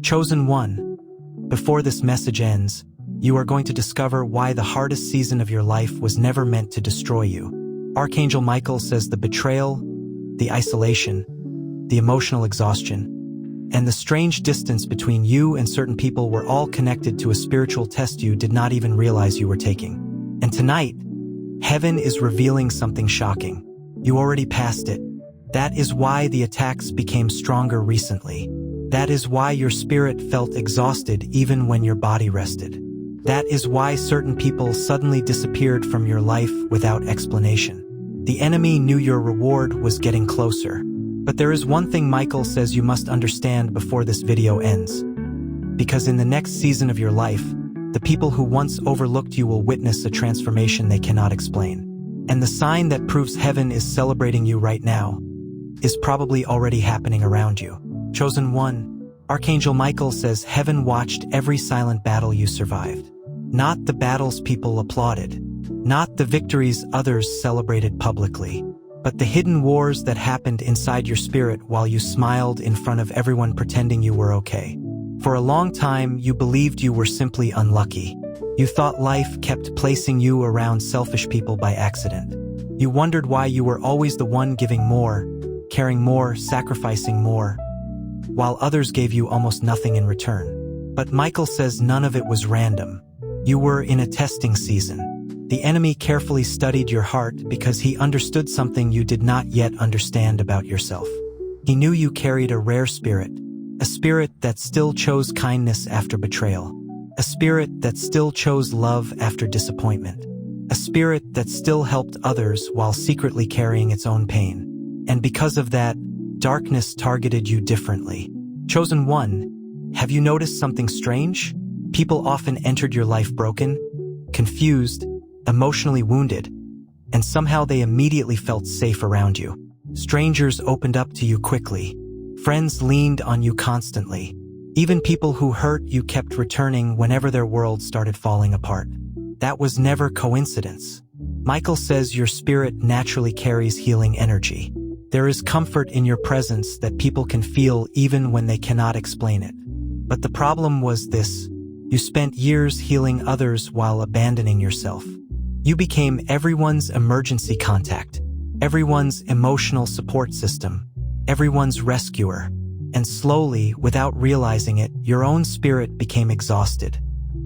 Chosen one, before this message ends, you are going to discover why the hardest season of your life was never meant to destroy you. Archangel Michael says the betrayal, the isolation, the emotional exhaustion, and the strange distance between you and certain people were all connected to a spiritual test you did not even realize you were taking. And tonight, heaven is revealing something shocking. You already passed it. That is why the attacks became stronger recently. That is why your spirit felt exhausted even when your body rested. That is why certain people suddenly disappeared from your life without explanation. The enemy knew your reward was getting closer. But there is one thing Michael says you must understand before this video ends. Because in the next season of your life, the people who once overlooked you will witness a transformation they cannot explain. And the sign that proves heaven is celebrating you right now is probably already happening around you. Chosen one, Archangel Michael says heaven watched every silent battle you survived. Not the battles people applauded. Not the victories others celebrated publicly. But the hidden wars that happened inside your spirit while you smiled in front of everyone pretending you were okay. For a long time, you believed you were simply unlucky. You thought life kept placing you around selfish people by accident. You wondered why you were always the one giving more, caring more, sacrificing more, while others gave you almost nothing in return. But Michael says none of it was random. You were in a testing season. The enemy carefully studied your heart because he understood something you did not yet understand about yourself. He knew you carried a rare spirit, a spirit that still chose kindness after betrayal, a spirit that still chose love after disappointment, a spirit that still helped others while secretly carrying its own pain. And because of that, darkness targeted you differently. Chosen one, have you noticed something strange? People often entered your life broken, confused, emotionally wounded, and somehow they immediately felt safe around you. Strangers opened up to you quickly. Friends leaned on you constantly. Even people who hurt you kept returning whenever their world started falling apart. That was never coincidence. Michael says your spirit naturally carries healing energy. There is comfort in your presence that people can feel even when they cannot explain it. But the problem was this: you spent years healing others while abandoning yourself. You became everyone's emergency contact, everyone's emotional support system, everyone's rescuer. And slowly, without realizing it, your own spirit became exhausted.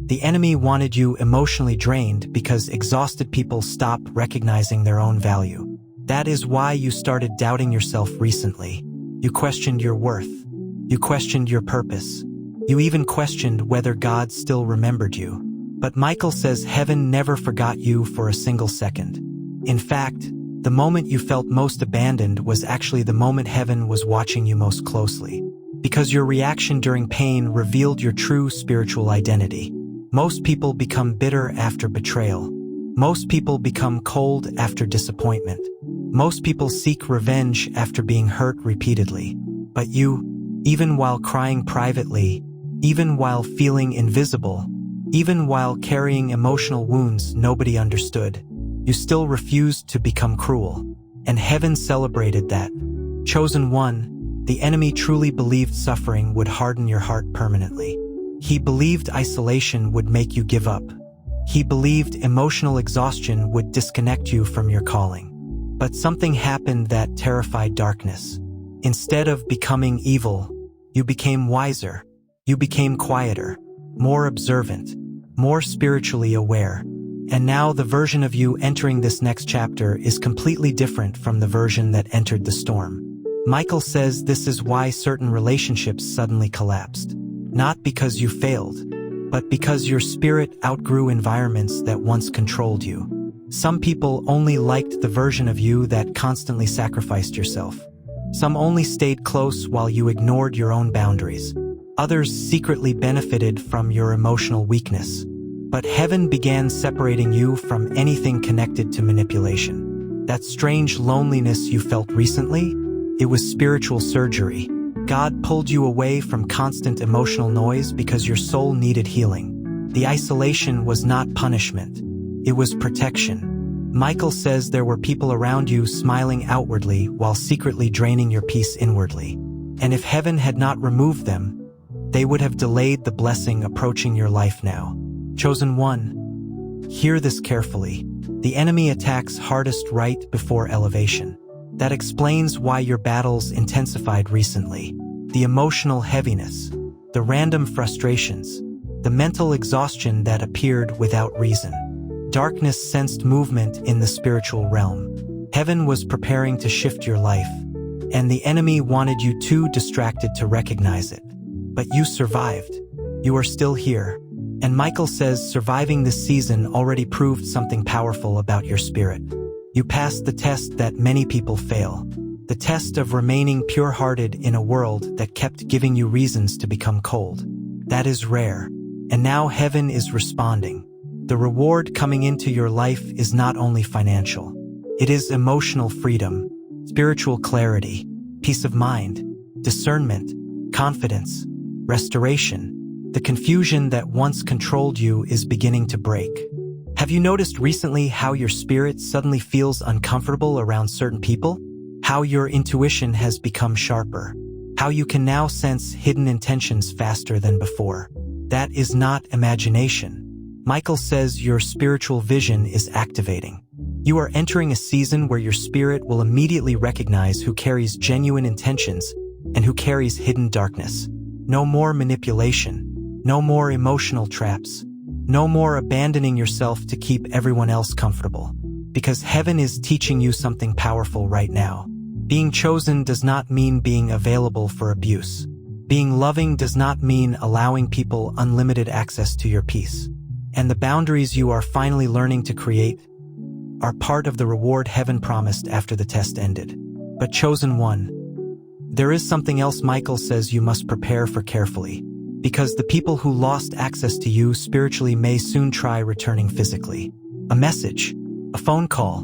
The enemy wanted you emotionally drained because exhausted people stop recognizing their own value. That is why you started doubting yourself recently. You questioned your worth. You questioned your purpose. You even questioned whether God still remembered you. But Michael says heaven never forgot you for a single second. In fact, the moment you felt most abandoned was actually the moment heaven was watching you most closely. Because your reaction during pain revealed your true spiritual identity. Most people become bitter after betrayal. Most people become cold after disappointment. Most people seek revenge after being hurt repeatedly. But you, even while crying privately, even while feeling invisible, even while carrying emotional wounds nobody understood, you still refused to become cruel. And heaven celebrated that. Chosen one, the enemy truly believed suffering would harden your heart permanently. He believed isolation would make you give up. He believed emotional exhaustion would disconnect you from your calling. But something happened that terrified darkness. Instead of becoming evil, you became wiser. You became quieter, more observant, more spiritually aware. And now the version of you entering this next chapter is completely different from the version that entered the storm. Michael says this is why certain relationships suddenly collapsed. Not because you failed, but because your spirit outgrew environments that once controlled you. Some people only liked the version of you that constantly sacrificed yourself. Some only stayed close while you ignored your own boundaries. Others secretly benefited from your emotional weakness. But heaven began separating you from anything connected to manipulation. That strange loneliness you felt recently, it was spiritual surgery. God pulled you away from constant emotional noise because your soul needed healing. The isolation was not punishment. It was protection. Michael says there were people around you smiling outwardly while secretly draining your peace inwardly. And if heaven had not removed them, they would have delayed the blessing approaching your life now. Chosen one, hear this carefully. The enemy attacks hardest right before elevation. That explains why your battles intensified recently. The emotional heaviness, the random frustrations, the mental exhaustion that appeared without reason. Darkness sensed movement in the spiritual realm. Heaven was preparing to shift your life, and the enemy wanted you too distracted to recognize it. But you survived. You are still here. And Michael says surviving this season already proved something powerful about your spirit. You passed the test that many people fail. The test of remaining pure-hearted in a world that kept giving you reasons to become cold. That is rare. And now heaven is responding. The reward coming into your life is not only financial. It is emotional freedom, spiritual clarity, peace of mind, discernment, confidence, restoration. The confusion that once controlled you is beginning to break. Have you noticed recently how your spirit suddenly feels uncomfortable around certain people? How your intuition has become sharper? How you can now sense hidden intentions faster than before? That is not imagination. Michael says your spiritual vision is activating. You are entering a season where your spirit will immediately recognize who carries genuine intentions and who carries hidden darkness. No more manipulation. No more emotional traps. No more abandoning yourself to keep everyone else comfortable. Because heaven is teaching you something powerful right now. Being chosen does not mean being available for abuse. Being loving does not mean allowing people unlimited access to your peace. And the boundaries you are finally learning to create are part of the reward heaven promised after the test ended. But chosen one, there is something else Michael says you must prepare for carefully. Because the people who lost access to you spiritually may soon try returning physically. A message, a phone call,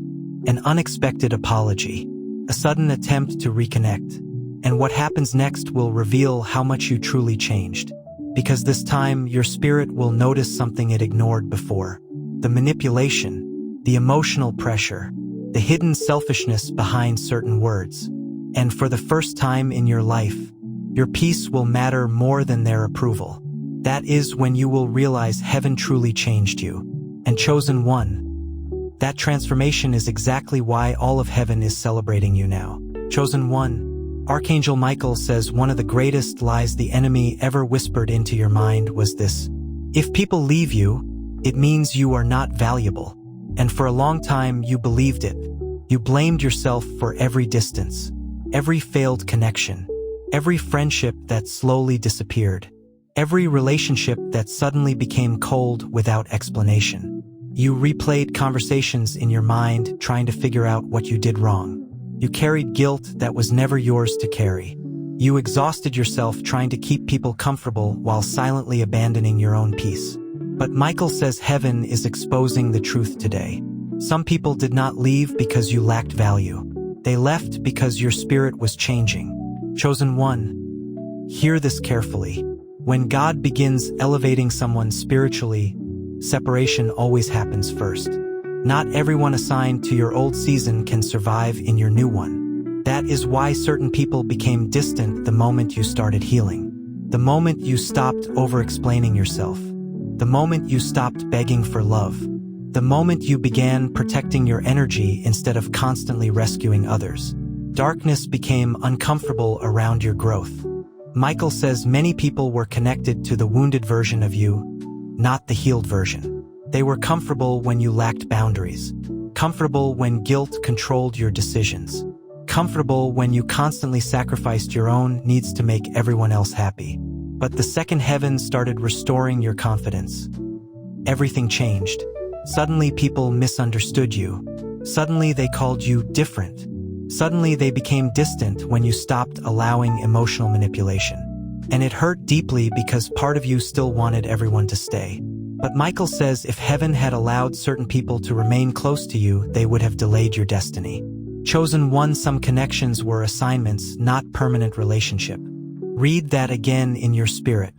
an unexpected apology, a sudden attempt to reconnect. And what happens next will reveal how much you truly changed. Because this time, your spirit will notice something it ignored before. The manipulation, the emotional pressure, the hidden selfishness behind certain words. And for the first time in your life, your peace will matter more than their approval. That is when you will realize heaven truly changed you. And chosen one, that transformation is exactly why all of heaven is celebrating you now. Chosen one, Archangel Michael says one of the greatest lies the enemy ever whispered into your mind was this: if people leave you, it means you are not valuable. And for a long time you believed it. You blamed yourself for every distance, every failed connection, every friendship that slowly disappeared, every relationship that suddenly became cold without explanation. You replayed conversations in your mind, trying to figure out what you did wrong. You carried guilt that was never yours to carry. You exhausted yourself trying to keep people comfortable while silently abandoning your own peace. But Michael says heaven is exposing the truth today. Some people did not leave because you lacked value. They left because your spirit was changing. Chosen one, hear this carefully. When God begins elevating someone spiritually, separation always happens first. Not everyone assigned to your old season can survive in your new one. That is why certain people became distant the moment you started healing. The moment you stopped over-explaining yourself. The moment you stopped begging for love. The moment you began protecting your energy instead of constantly rescuing others. Darkness became uncomfortable around your growth. Michael says many people were connected to the wounded version of you, not the healed version. They were comfortable when you lacked boundaries. Comfortable when guilt controlled your decisions. Comfortable when you constantly sacrificed your own needs to make everyone else happy. But the second heaven started restoring your confidence. Everything changed. Suddenly people misunderstood you. Suddenly they called you different. Suddenly they became distant when you stopped allowing emotional manipulation. And it hurt deeply because part of you still wanted everyone to stay. But Michael says if heaven had allowed certain people to remain close to you, they would have delayed your destiny. Chosen one, some connections were assignments, not permanent relationship. Read that again in your spirit.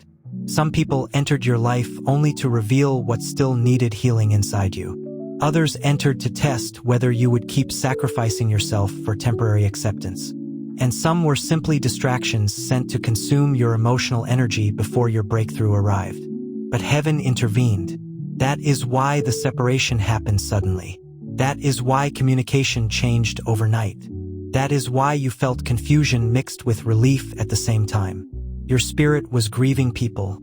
Some people entered your life only to reveal what still needed healing inside you. Others entered to test whether you would keep sacrificing yourself for temporary acceptance. and some were simply distractions sent to consume your emotional energy before your breakthrough arrived. But heaven intervened. That is why the separation happened suddenly. That is why communication changed overnight. That is why you felt confusion mixed with relief at the same time. Your spirit was grieving people,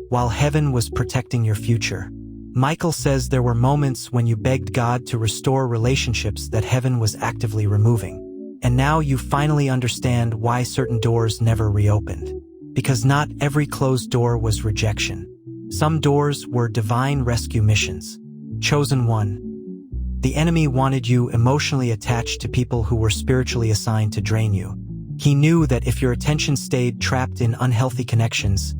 while heaven was protecting your future. Michael says there were moments when you begged God to restore relationships that heaven was actively removing. And now you finally understand why certain doors never reopened. Because not every closed door was rejection. Some doors were divine rescue missions. Chosen one. The enemy wanted you emotionally attached to people who were spiritually assigned to drain you. He knew that if your attention stayed trapped in unhealthy connections,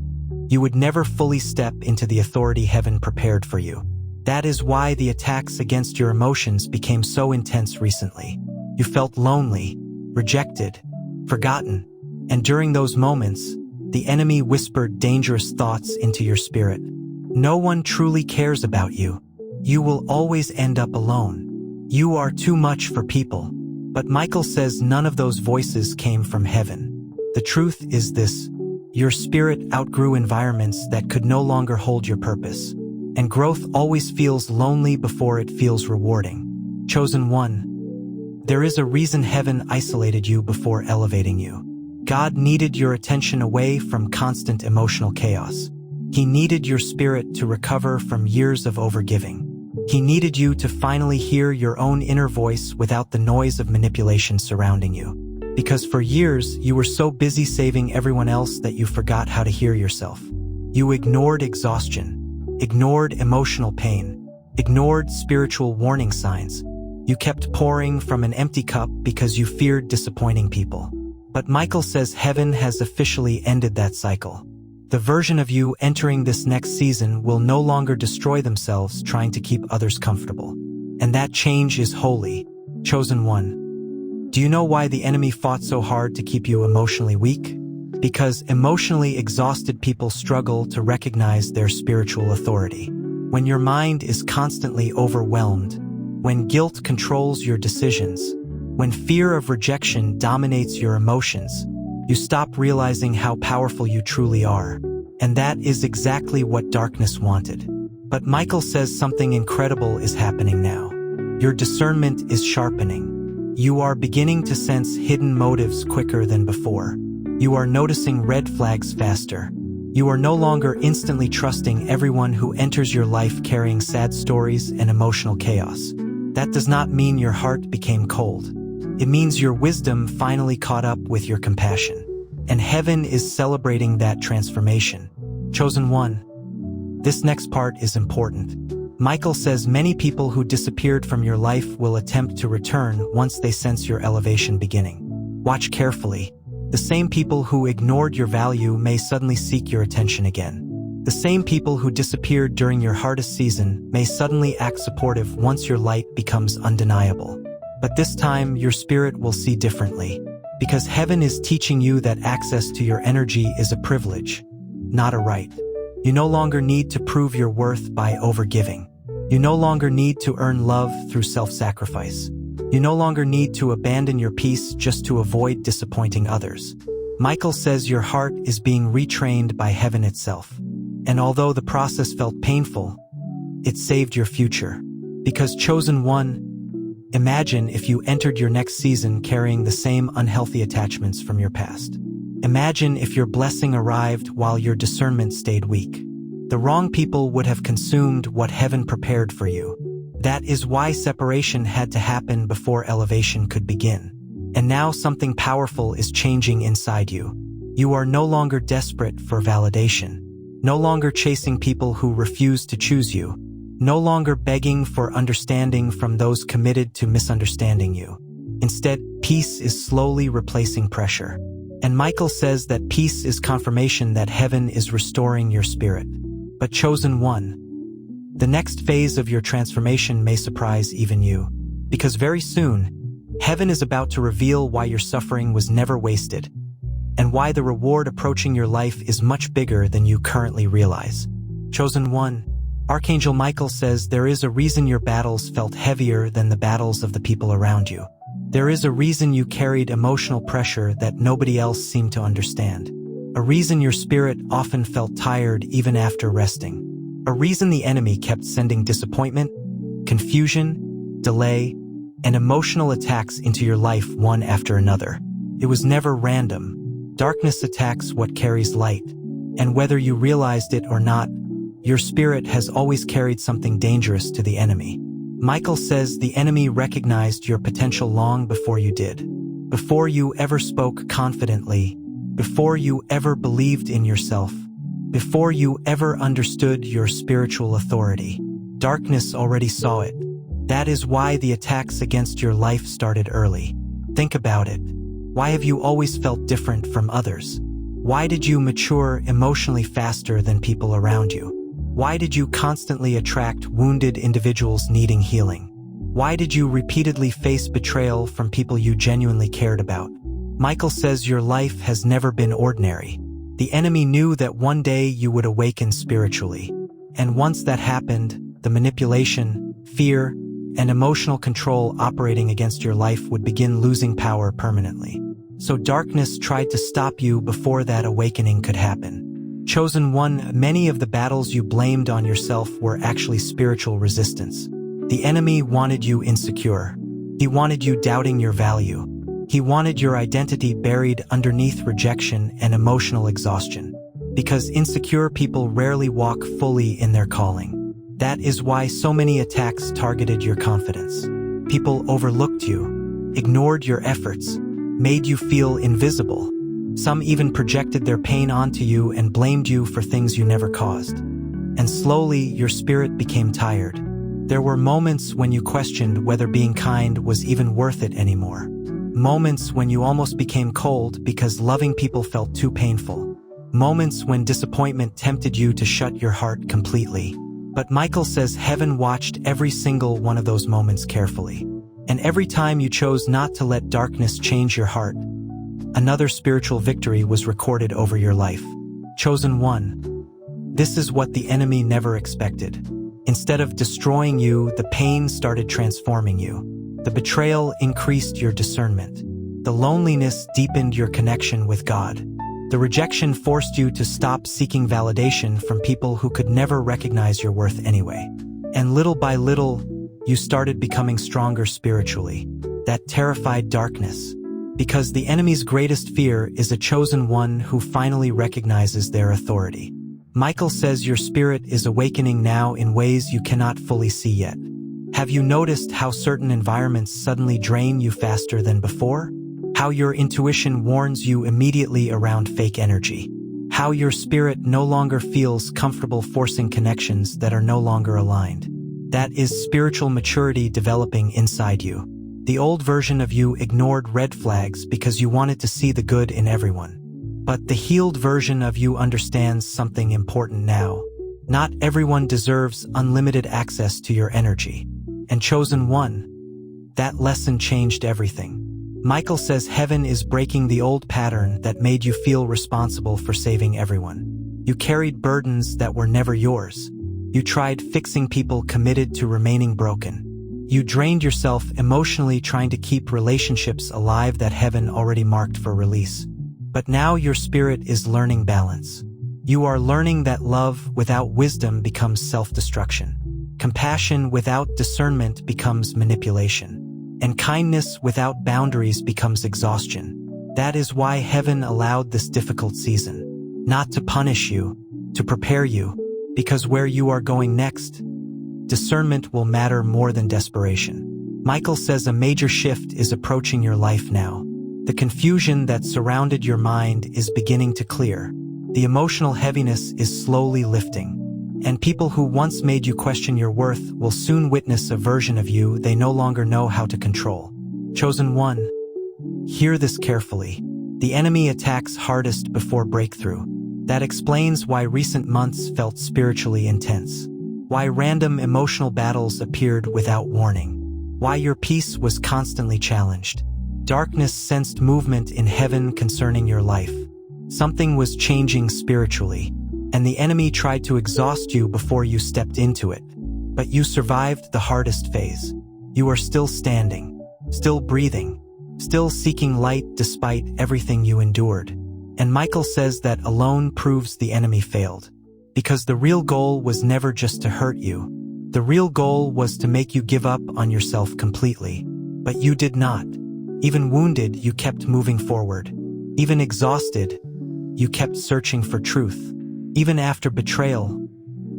you would never fully step into the authority heaven prepared for you. That is why the attacks against your emotions became so intense recently. You felt lonely, rejected, forgotten, and during those moments, the enemy whispered dangerous thoughts into your spirit. No one truly cares about you. You will always end up alone. You are too much for people. But Michael says none of those voices came from heaven. The truth is this: your spirit outgrew environments that could no longer hold your purpose. And growth always feels lonely before it feels rewarding. Chosen one. There is a reason heaven isolated you before elevating you. God needed your attention away from constant emotional chaos. He needed your spirit to recover from years of overgiving. He needed you to finally hear your own inner voice without the noise of manipulation surrounding you. Because for years, you were so busy saving everyone else that you forgot how to hear yourself. You ignored exhaustion, ignored emotional pain, ignored spiritual warning signs. You kept pouring from an empty cup because you feared disappointing people. But Michael says heaven has officially ended that cycle. The version of you entering this next season will no longer destroy themselves trying to keep others comfortable. And that change is holy. Chosen one. Do you know why the enemy fought so hard to keep you emotionally weak? Because emotionally exhausted people struggle to recognize their spiritual authority. When your mind is constantly overwhelmed, when guilt controls your decisions, when fear of rejection dominates your emotions, you stop realizing how powerful you truly are. And that is exactly what darkness wanted. But Michael says something incredible is happening now. Your discernment is sharpening. You are beginning to sense hidden motives quicker than before. You are noticing red flags faster. You are no longer instantly trusting everyone who enters your life carrying sad stories and emotional chaos. That does not mean your heart became cold. It means your wisdom finally caught up with your compassion. And heaven is celebrating that transformation. Chosen one. This next part is important. Michael says many people who disappeared from your life will attempt to return once they sense your elevation beginning. Watch carefully. The same people who ignored your value may suddenly seek your attention again. The same people who disappeared during your hardest season may suddenly act supportive once your light becomes undeniable. But this time, your spirit will see differently, because heaven is teaching you that access to your energy is a privilege, not a right. You no longer need to prove your worth by overgiving. You no longer need to earn love through self-sacrifice. You no longer need to abandon your peace just to avoid disappointing others. Michael says your heart is being retrained by heaven itself. And although the process felt painful, it saved your future. Because chosen one, imagine if you entered your next season carrying the same unhealthy attachments from your past. Imagine if your blessing arrived while your discernment stayed weak. The wrong people would have consumed what heaven prepared for you. That is why separation had to happen before elevation could begin. And now something powerful is changing inside you. You are no longer desperate for validation. No longer chasing people who refuse to choose you. No longer begging for understanding from those committed to misunderstanding you. Instead, peace is slowly replacing pressure. And Michael says that peace is confirmation that heaven is restoring your spirit. But chosen one, the next phase of your transformation may surprise even you. Because very soon, heaven is about to reveal why your suffering was never wasted, and why the reward approaching your life is much bigger than you currently realize. Chosen one, Archangel Michael says there is a reason your battles felt heavier than the battles of the people around you. There is a reason you carried emotional pressure that nobody else seemed to understand. A reason your spirit often felt tired even after resting. A reason the enemy kept sending disappointment, confusion, delay, and emotional attacks into your life one after another. It was never random. Darkness attacks what carries light. And whether you realized it or not, your spirit has always carried something dangerous to the enemy. Michael says the enemy recognized your potential long before you did. Before you ever spoke confidently, before you ever believed in yourself, before you ever understood your spiritual authority. Darkness already saw it. That is why the attacks against your life started early. Think about it. Why have you always felt different from others? Why did you mature emotionally faster than people around you? Why did you constantly attract wounded individuals needing healing? Why did you repeatedly face betrayal from people you genuinely cared about? Michael says your life has never been ordinary. The enemy knew that one day you would awaken spiritually. And once that happened, the manipulation, fear, and emotional control operating against your life would begin losing power permanently. So darkness tried to stop you before that awakening could happen. Chosen one, many of the battles you blamed on yourself were actually spiritual resistance. The enemy wanted you insecure. He wanted you doubting your value. He wanted your identity buried underneath rejection and emotional exhaustion. Because insecure people rarely walk fully in their calling. That is why so many attacks targeted your confidence. People overlooked you, ignored your efforts, made you feel invisible. Some even projected their pain onto you and blamed you for things you never caused. And slowly, your spirit became tired. There were moments when you questioned whether being kind was even worth it anymore. Moments when you almost became cold because loving people felt too painful. Moments when disappointment tempted you to shut your heart completely. But Michael says heaven watched every single one of those moments carefully. And every time you chose not to let darkness change your heart, another spiritual victory was recorded over your life. Chosen one. This is what the enemy never expected. Instead of destroying you, the pain started transforming you. The betrayal increased your discernment. The loneliness deepened your connection with God. The rejection forced you to stop seeking validation from people who could never recognize your worth anyway. And little by little, you started becoming stronger spiritually. That terrified darkness. Because the enemy's greatest fear is a chosen one who finally recognizes their authority. Michael says your spirit is awakening now in ways you cannot fully see yet. Have you noticed how certain environments suddenly drain you faster than before? How your intuition warns you immediately around fake energy? How your spirit no longer feels comfortable forcing connections that are no longer aligned? That is spiritual maturity developing inside you. The old version of you ignored red flags because you wanted to see the good in everyone. But the healed version of you understands something important now. Not everyone deserves unlimited access to your energy. And chosen one. That lesson changed everything. Michael says heaven is breaking the old pattern that made you feel responsible for saving everyone. You carried burdens that were never yours. You tried fixing people committed to remaining broken. You drained yourself emotionally trying to keep relationships alive that heaven already marked for release. But now your spirit is learning balance. You are learning that love without wisdom becomes self-destruction. Compassion without discernment becomes manipulation. And kindness without boundaries becomes exhaustion. That is why heaven allowed this difficult season. Not to punish you, to prepare you, because where you are going next, discernment will matter more than desperation. Michael says a major shift is approaching your life now. The confusion that surrounded your mind is beginning to clear. The emotional heaviness is slowly lifting. And people who once made you question your worth will soon witness a version of you they no longer know how to control. Chosen one. Hear this carefully. The enemy attacks hardest before breakthrough. That explains why recent months felt spiritually intense. Why random emotional battles appeared without warning. Why your peace was constantly challenged. Darkness sensed movement in heaven concerning your life. Something was changing spiritually, and the enemy tried to exhaust you before you stepped into it. But you survived the hardest phase. You are still standing. still breathing, still seeking light despite everything you endured. And Michael says that alone proves the enemy failed. Because the real goal was never just to hurt you. The real goal was to make you give up on yourself completely. But you did not. Even wounded, you kept moving forward. Even exhausted, you kept searching for truth. Even after betrayal,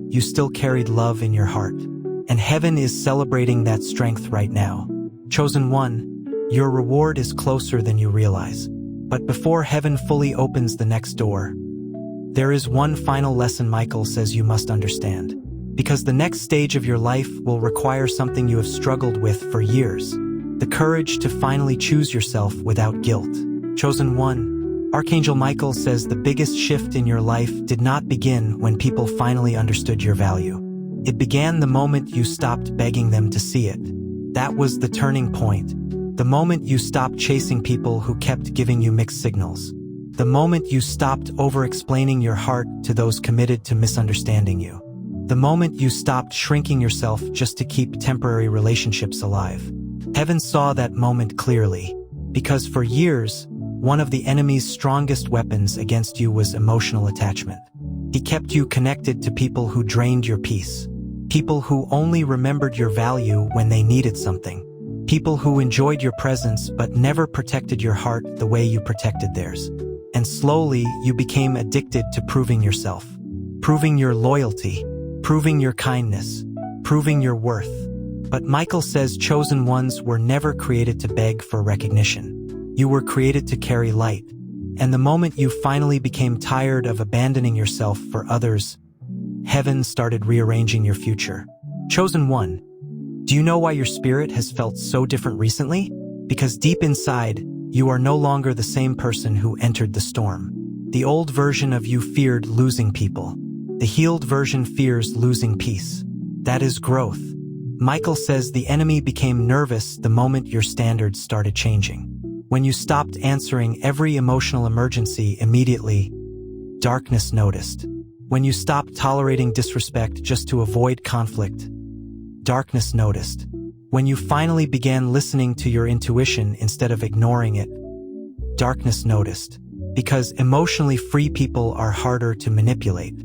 you still carried love in your heart. And heaven is celebrating that strength right now. Chosen one, your reward is closer than you realize. But before heaven fully opens the next door, there is one final lesson Michael says you must understand. Because the next stage of your life will require something you have struggled with for years. The courage to finally choose yourself without guilt. Chosen one, Archangel Michael says the biggest shift in your life did not begin when people finally understood your value. It began the moment you stopped begging them to see it. That was the turning point. The moment you stopped chasing people who kept giving you mixed signals. The moment you stopped over-explaining your heart to those committed to misunderstanding you. The moment you stopped shrinking yourself just to keep temporary relationships alive. Heaven saw that moment clearly, because for years, one of the enemy's strongest weapons against you was emotional attachment. He kept you connected to people who drained your peace. People who only remembered your value when they needed something. People who enjoyed your presence but never protected your heart the way you protected theirs. And slowly, you became addicted to proving yourself. Proving your loyalty. Proving your kindness. Proving your worth. But Michael says chosen ones were never created to beg for recognition. You were created to carry light. And the moment you finally became tired of abandoning yourself for others, heaven started rearranging your future. Chosen one, do you know why your spirit has felt so different recently? Because deep inside, you are no longer the same person who entered the storm. The old version of you feared losing people. The healed version fears losing peace. That is growth. Michael says the enemy became nervous the moment your standards started changing. When you stopped answering every emotional emergency immediately, darkness noticed. When you stopped tolerating disrespect just to avoid conflict, darkness noticed. When you finally began listening to your intuition instead of ignoring it, darkness noticed. Because emotionally free people are harder to manipulate.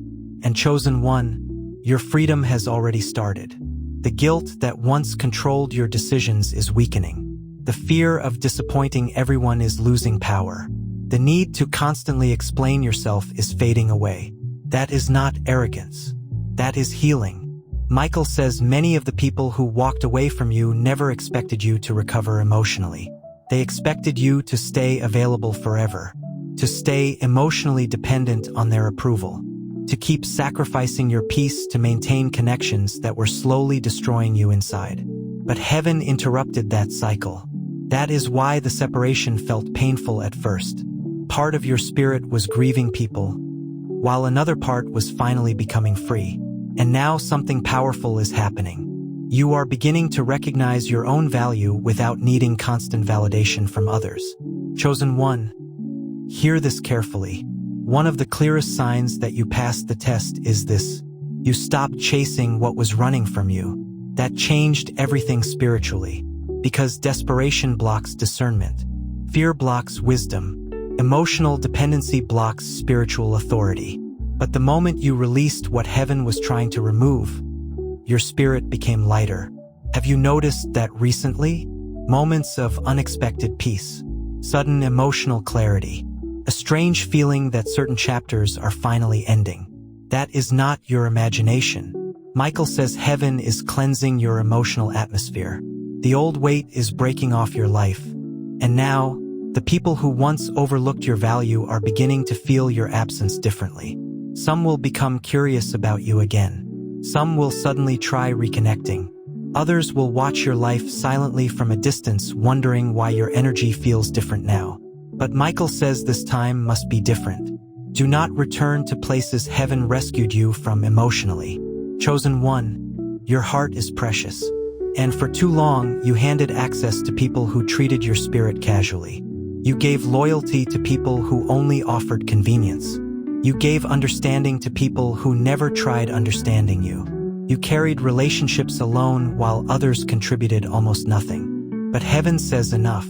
And chosen one, your freedom has already started. The guilt that once controlled your decisions is weakening. The fear of disappointing everyone is losing power. The need to constantly explain yourself is fading away. That is not arrogance. That is healing. Michael says many of the people who walked away from you never expected you to recover emotionally. They expected you to stay available forever, to stay emotionally dependent on their approval, to keep sacrificing your peace to maintain connections that were slowly destroying you inside. But heaven interrupted that cycle. That is why the separation felt painful at first. Part of your spirit was grieving people, while another part was finally becoming free. And now something powerful is happening. You are beginning to recognize your own value without needing constant validation from others. Chosen one, hear this carefully. One of the clearest signs that you passed the test is this. You stopped chasing what was running from you. That changed everything spiritually. Because desperation blocks discernment. Fear blocks wisdom. Emotional dependency blocks spiritual authority. But the moment you released what heaven was trying to remove, your spirit became lighter. Have you noticed that recently? Moments of unexpected peace, sudden emotional clarity, a strange feeling that certain chapters are finally ending. That is not your imagination. Michael says heaven is cleansing your emotional atmosphere. The old weight is breaking off your life. And now, the people who once overlooked your value are beginning to feel your absence differently. Some will become curious about you again. Some will suddenly try reconnecting. Others will watch your life silently from a distance, wondering why your energy feels different now. But Michael says this time must be different. Do not return to places heaven rescued you from emotionally. Chosen one, your heart is precious. And for too long, you handed access to people who treated your spirit casually. You gave loyalty to people who only offered convenience. You gave understanding to people who never tried understanding you. You carried relationships alone while others contributed almost nothing. But heaven says enough.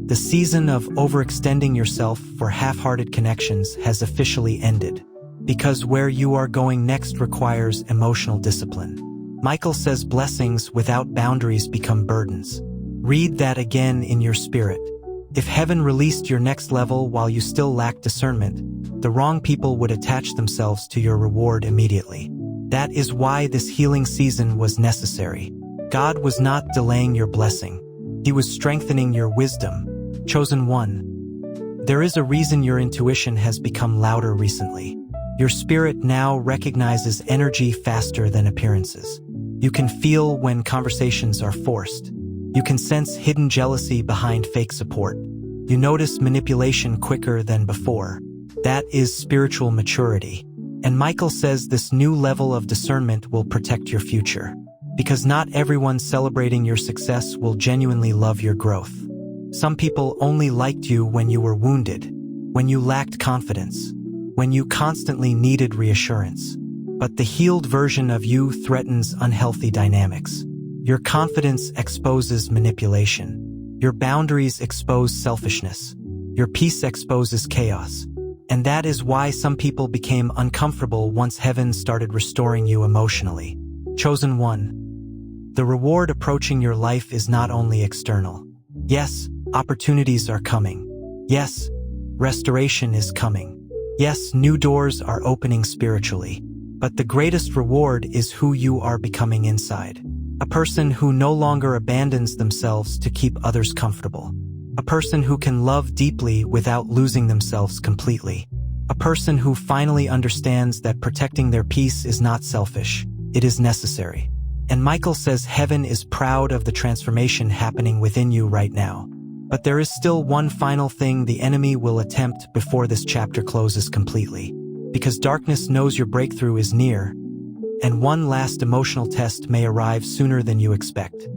The season of overextending yourself for half-hearted connections has officially ended, because where you are going next requires emotional discipline. Michael says blessings without boundaries become burdens. Read that again in your spirit. If heaven released your next level while you still lack discernment, the wrong people would attach themselves to your reward immediately. That is why this healing season was necessary. God was not delaying your blessing. He was strengthening your wisdom. Chosen one. There is a reason your intuition has become louder recently. Your spirit now recognizes energy faster than appearances. You can feel when conversations are forced. You can sense hidden jealousy behind fake support. You notice manipulation quicker than before. That is spiritual maturity. And Michael says this new level of discernment will protect your future. Because not everyone celebrating your success will genuinely love your growth. Some people only liked you when you were wounded, when you lacked confidence, when you constantly needed reassurance. But the healed version of you threatens unhealthy dynamics. Your confidence exposes manipulation. Your boundaries expose selfishness. Your peace exposes chaos. And that is why some people became uncomfortable once heaven started restoring you emotionally. Chosen one. The reward approaching your life is not only external. Yes, opportunities are coming. Yes, restoration is coming. Yes, new doors are opening spiritually. But the greatest reward is who you are becoming inside. A person who no longer abandons themselves to keep others comfortable. A person who can love deeply without losing themselves completely. A person who finally understands that protecting their peace is not selfish, it is necessary. And Michael says heaven is proud of the transformation happening within you right now. But there is still one final thing the enemy will attempt before this chapter closes completely. Because darkness knows your breakthrough is near, and one last emotional test may arrive sooner than you expect.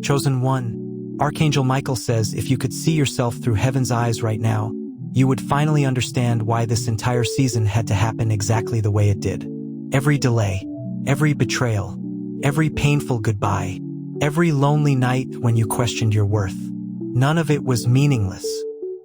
Chosen one, Archangel Michael says if you could see yourself through heaven's eyes right now, you would finally understand why this entire season had to happen exactly the way it did. Every delay, every betrayal, every painful goodbye, every lonely night when you questioned your worth. None of it was meaningless.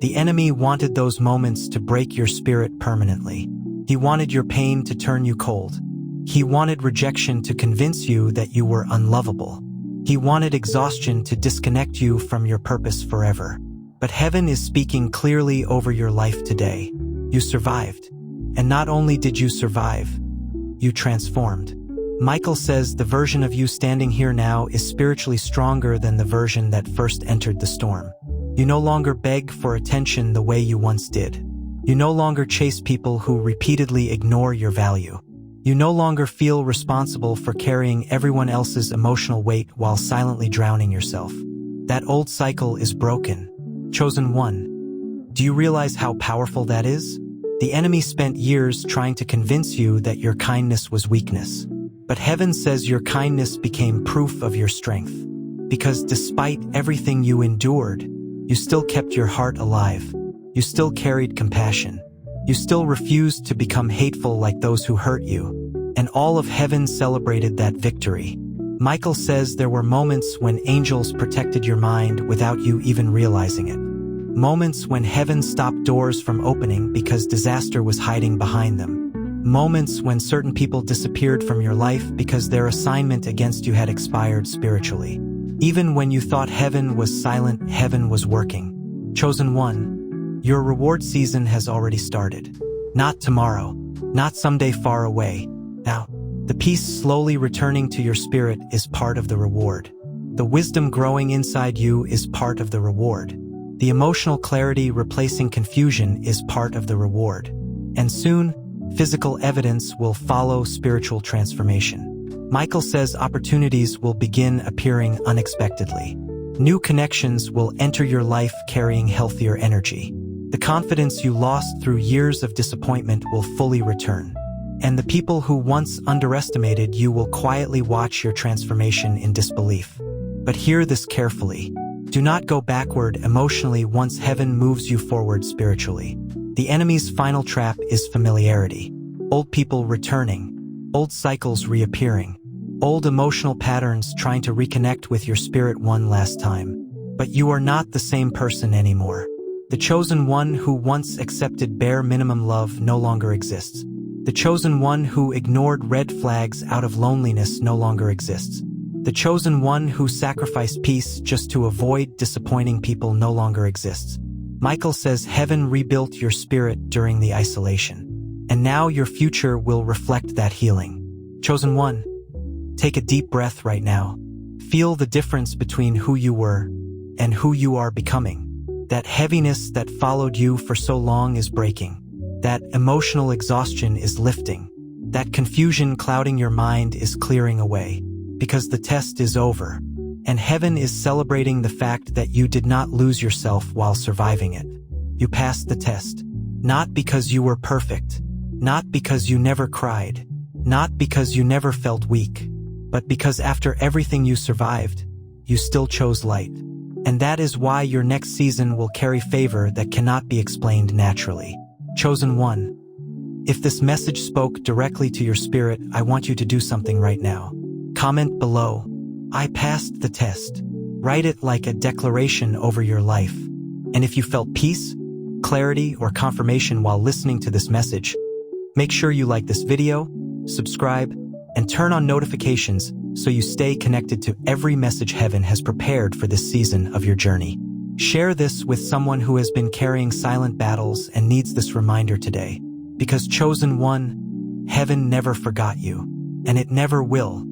The enemy wanted those moments to break your spirit permanently. He wanted your pain to turn you cold. He wanted rejection to convince you that you were unlovable. He wanted exhaustion to disconnect you from your purpose forever. But heaven is speaking clearly over your life today. You survived. And not only did you survive, you transformed. Michael says the version of you standing here now is spiritually stronger than the version that first entered the storm. You no longer beg for attention the way you once did. You no longer chase people who repeatedly ignore your value. You no longer feel responsible for carrying everyone else's emotional weight while silently drowning yourself. That old cycle is broken. Chosen one. Do you realize how powerful that is? The enemy spent years trying to convince you that your kindness was weakness. But heaven says your kindness became proof of your strength. Because despite everything you endured, you still kept your heart alive. You still carried compassion. You still refused to become hateful like those who hurt you. And all of heaven celebrated that victory. Michael says there were moments when angels protected your mind without you even realizing it. Moments when heaven stopped doors from opening because disaster was hiding behind them. Moments when certain people disappeared from your life because their assignment against you had expired spiritually. Even when you thought heaven was silent, heaven was working. Chosen one, your reward season has already started. Not tomorrow, not someday far away. Now, the peace slowly returning to your spirit is part of the reward. The wisdom growing inside you is part of the reward. The emotional clarity replacing confusion is part of the reward. And soon, physical evidence will follow spiritual transformation. Michael says opportunities will begin appearing unexpectedly. New connections will enter your life carrying healthier energy. The confidence you lost through years of disappointment will fully return. And the people who once underestimated you will quietly watch your transformation in disbelief. But hear this carefully. Do not go backward emotionally once heaven moves you forward spiritually. The enemy's final trap is familiarity. Old people returning. Old cycles reappearing. Old emotional patterns trying to reconnect with your spirit one last time. But you are not the same person anymore. The chosen one who once accepted bare minimum love no longer exists. The chosen one who ignored red flags out of loneliness no longer exists. The chosen one who sacrificed peace just to avoid disappointing people no longer exists. Michael says heaven rebuilt your spirit during the isolation. And now your future will reflect that healing. Chosen one, take a deep breath right now. Feel the difference between who you were and who you are becoming. That heaviness that followed you for so long is breaking. That emotional exhaustion is lifting. That confusion clouding your mind is clearing away. Because the test is over. And heaven is celebrating the fact that you did not lose yourself while surviving it. You passed the test. Not because you were perfect. Not because you never cried. Not because you never felt weak. But because after everything you survived, you still chose light. And that is why your next season will carry favor that cannot be explained naturally. Chosen one, if this message spoke directly to your spirit, I want you to do something right now. Comment below, I passed the test. Write it like a declaration over your life. And if you felt peace, clarity, or confirmation while listening to this message, make sure you like this video, subscribe, and turn on notifications so you stay connected to every message heaven has prepared for this season of your journey. Share this with someone who has been carrying silent battles and needs this reminder today. Because chosen one, heaven never forgot you, and it never will.